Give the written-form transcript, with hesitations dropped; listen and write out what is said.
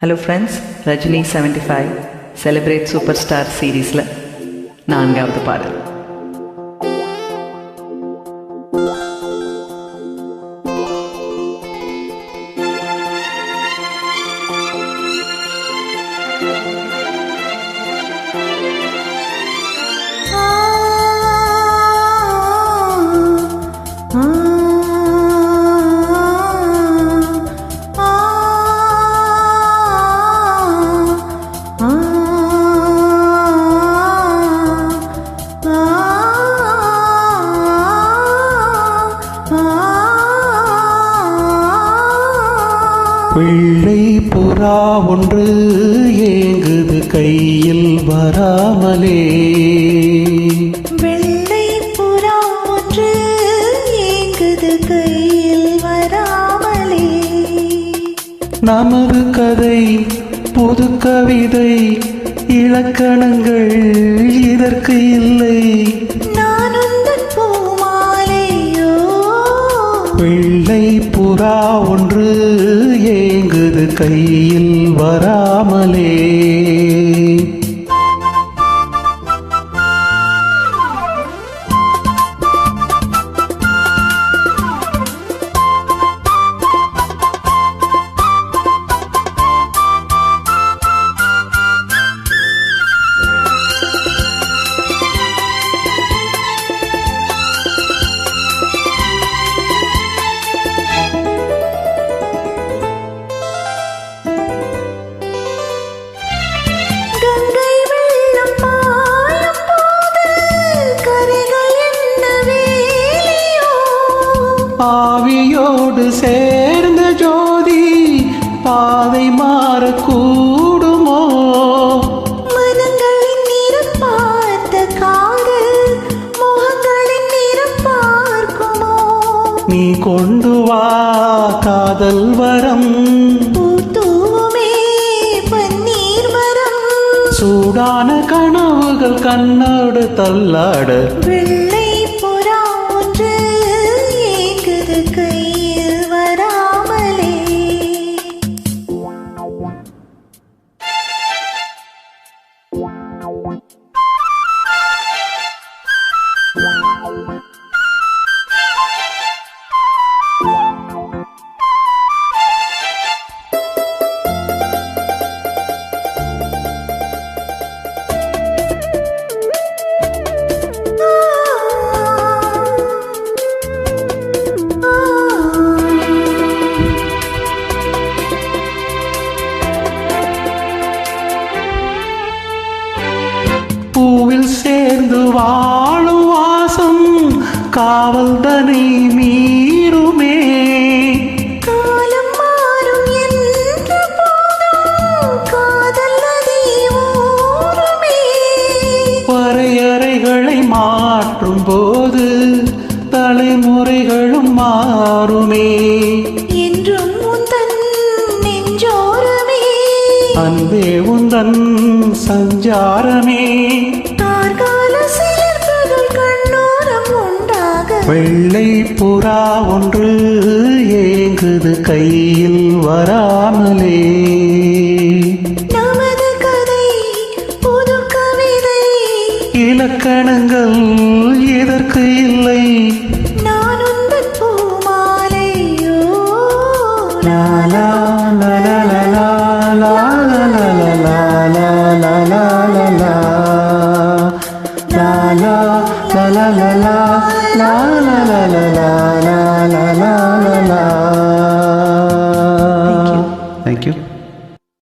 Hello friends, Rajini 75 celebrate super star சீரீஸில் 4வது பாடல். வெள்ளை புறா ஒன்று ஏங்குது கையில் வராமலே. வெள்ளை புறா ஒன்று ஏங்குது கையில் வராமலே. நமது கதை புது கவிதை, இலக்கணங்கள் இதற்கு இல்லை. நான் உந்தன் பூமாலையோ. வெள்ளை புறா ஒன்று ஏங்குது கையில் வராமலே. ஆவியோடு சேர்ந்த ஜோதி பாதை மாறக்கூடுமோ? மனங்களின் நிறம் பார்த்த காதல் முகங்களின் நிறம் பார்க்குமோ? நீ கொண்டு வா காதல் வரம், பூத்தூமே பன்னீர் மரம். சூடான கனவுகள் கண்ணோடு தள்ளாட. வெள்ளை புறா ஒன்று ஏங்குது கையில் வராமலே. பூவில் சேர்ந்து வாழும் வாசம் காவல் தனை மீறுமே. காலம் மாறும் என்ற போதும் காதல் நதி ஊறுமே. வரையறைகளை மாற்றும் போது தலைமுறைகளும் மாறுமே. என்றும் உந்தன் நெஞ்சோரமே, அன்பே உந்தன் சஞ்சாரமே. கார்கால சிலிர்ப்புகள் கண்ணோரம் உண்டாக. வெள்ளை புறா ஒன்று ஏங்குது கையில் வராமலே. நமது கதை புது கவிதை, இலக்கணங்கள் இதற்கு இல்லை. நான் உந்தன் பூமாலையோ. லாலா லாலா லாலா லாலா லாலா லாலா லாலா லாலா லாலா லாலா லாலா. Thank you.